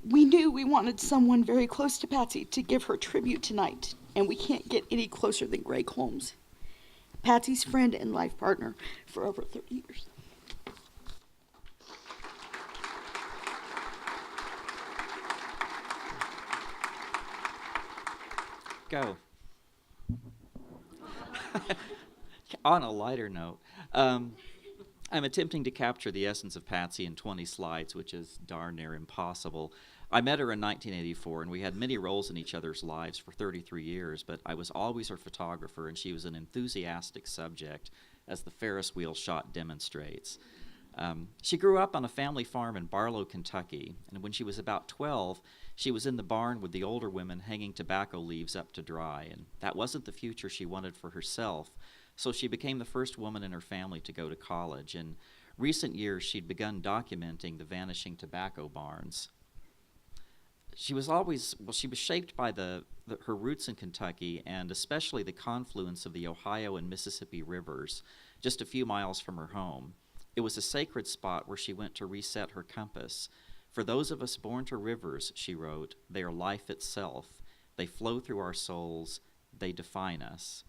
We knew we wanted someone very close to Patsy to give her tribute tonight, and we can't get any closer than Greg Holmes, Patsy's friend and life partner for over 30 years. Go. On a lighter note, I'm attempting to capture the essence of Patsy in 20 slides, which is darn near impossible. I met her in 1984, and we had many roles in each other's lives for 33 years, but I was always her photographer, and she was an enthusiastic subject, as the Ferris wheel shot demonstrates. She grew up on a family farm in Barlow, Kentucky, and when she was about 12, she was in the barn with the older women hanging tobacco leaves up to dry, and that wasn't the future she wanted for herself, so she became the first woman in her family to go to college. In recent years, she'd begun documenting the vanishing tobacco barns. She was shaped by her roots in Kentucky, and especially the confluence of the Ohio and Mississippi rivers, just a few miles from her home. It was a sacred spot where she went to reset her compass. For those of us born to rivers, she wrote, they are life itself. They flow through our souls. They define us.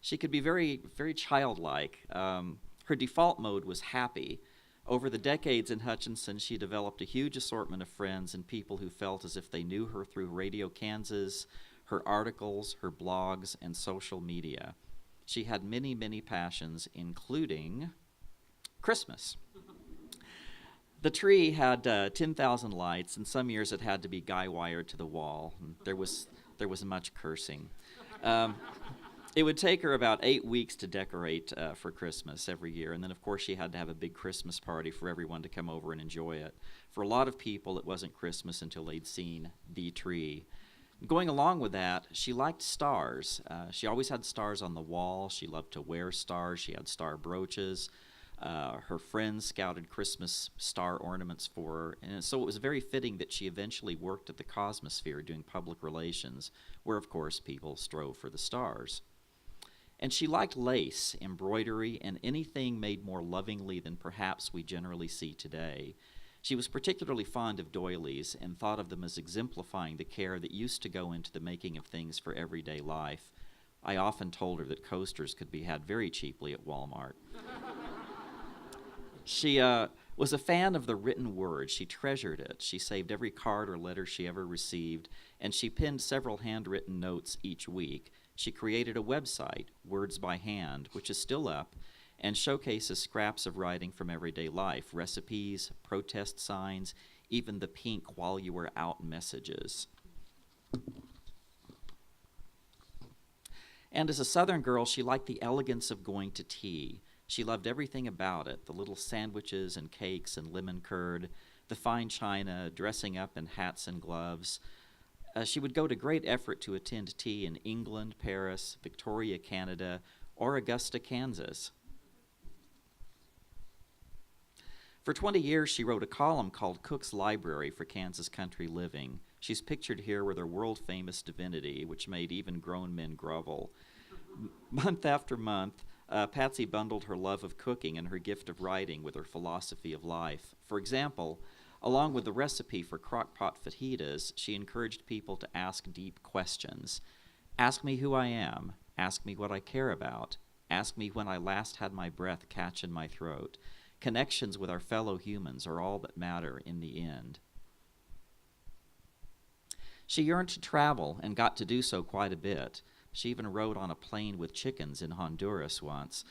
She could be very, very childlike. Her default mode was happy. Over the decades in Hutchinson, she developed a huge assortment of friends and people who felt as if they knew her through Radio Kansas, her articles, her blogs, and social media. She had many, many passions, including Christmas. The tree had 10,000 lights, and some years it had to be guy-wired to the wall. And there was much cursing. It would take her about 8 weeks to decorate for Christmas every year, and then of course she had to have a big Christmas party for everyone to come over and enjoy it. For a lot of people, it wasn't Christmas until they'd seen the tree. Going along with that, she liked stars. She always had stars on the wall. She loved to wear stars. She had star brooches. Her friends scouted Christmas star ornaments for her, and so it was very fitting that she eventually worked at the Cosmosphere doing public relations, where of course people strove for the stars. And she liked lace, embroidery, and anything made more lovingly than perhaps we generally see today. She was particularly fond of doilies and thought of them as exemplifying the care that used to go into the making of things for everyday life. I often told her that coasters could be had very cheaply at Walmart. She was a fan of the written word. She treasured it. She saved every card or letter she ever received, and she penned several handwritten notes each week. She created a website, Words by Hand, which is still up, and showcases scraps of writing from everyday life, recipes, protest signs, even the pink while you were out messages. And as a Southern girl, she liked the elegance of going to tea. She loved everything about it, the little sandwiches and cakes and lemon curd, the fine china, dressing up in hats and gloves. She would go to great effort to attend tea in England, Paris, Victoria, Canada, or Augusta, Kansas. For 20 years, she wrote a column called Cook's Library for Kansas Country Living. She's pictured here with her world-famous divinity, which made even grown men grovel. Month after month, Patsy bundled her love of cooking and her gift of writing with her philosophy of life. For example, along with the recipe for crock-pot fajitas, she encouraged people to ask deep questions. Ask me who I am. Ask me what I care about. Ask me when I last had my breath catch in my throat. Connections with our fellow humans are all that matter in the end. She yearned to travel and got to do so quite a bit. She even rode on a plane with chickens in Honduras once.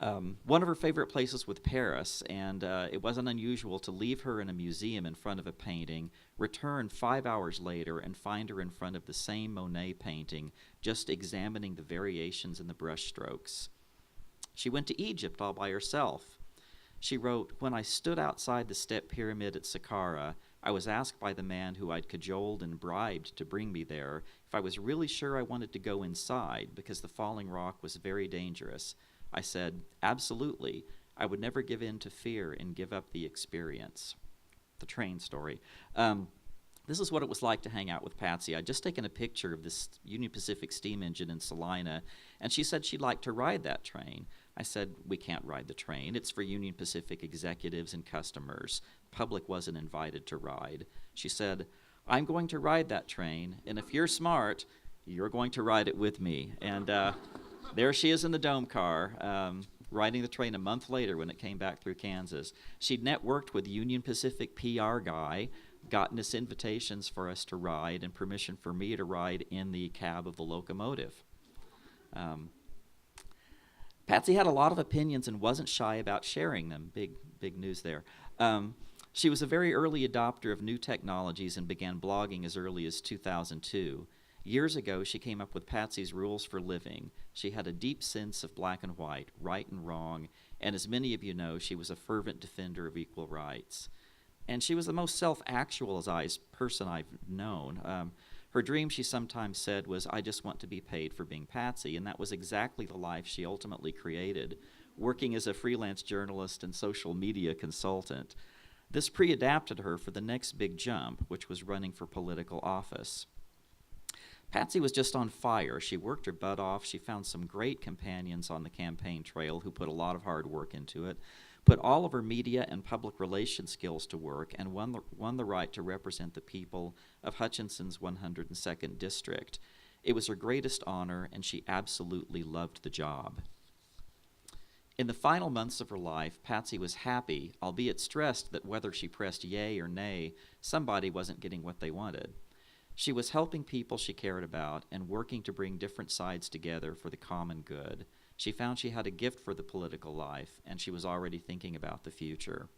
One of her favorite places was Paris, and it wasn't unusual to leave her in a museum in front of a painting, return 5 hours later, and find her in front of the same Monet painting, just examining the variations in the brushstrokes. She went to Egypt all by herself. She wrote, "When I stood outside the step pyramid at Saqqara, I was asked by the man who I'd cajoled and bribed to bring me there if I was really sure I wanted to go inside because the falling rock was very dangerous. I said, absolutely. I would never give in to fear and give up the experience." The train story. This is what it was like to hang out with Patsy. I'd just taken a picture of this Union Pacific steam engine in Salina, and she said she'd like to ride that train. I said, we can't ride the train. It's for Union Pacific executives and customers. public wasn't invited to ride. She said, "I'm going to ride that train, and if you're smart, you're going to ride it with me." And there she is in the dome car, riding the train a month later when it came back through Kansas. She'd networked with Union Pacific PR guy, gotten us invitations for us to ride and permission for me to ride in the cab of the locomotive. Patsy had a lot of opinions and wasn't shy about sharing them. Big news there. She was a very early adopter of new technologies and began blogging as early as 2002. Years ago, she came up with Patsy's Rules for Living. She had a deep sense of black and white, right and wrong, and as many of you know, she was a fervent defender of equal rights. And she was the most self-actualized person I've known. Her dream, she sometimes said, was, "I just want to be paid for being Patsy," and that was exactly the life she ultimately created, working as a freelance journalist and social media consultant. This pre-adapted her for the next big jump, which was running for political office. Patsy was just on fire. She worked her butt off. She found some great companions on the campaign trail who put a lot of hard work into it, put all of her media and public relations skills to work, and won the right to represent the people of Hutchinson's 102nd District. It was her greatest honor, and she absolutely loved the job. In the final months of her life, Patsy was happy, albeit stressed that whether she pressed yay or nay, somebody wasn't getting what they wanted. She was helping people she cared about and working to bring different sides together for the common good. She found she had a gift for the political life, and she was already thinking about the future.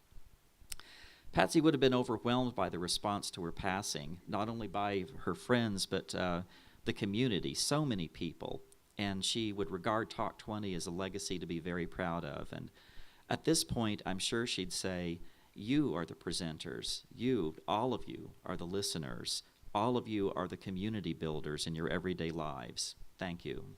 Patsy would have been overwhelmed by the response to her passing, not only by her friends, but the community, so many people. And she would regard Talk20 as a legacy to be very proud of. And at this point, I'm sure she'd say, "You are the presenters. You, all of you, are the listeners. All of you are the community builders in your everyday lives. Thank you."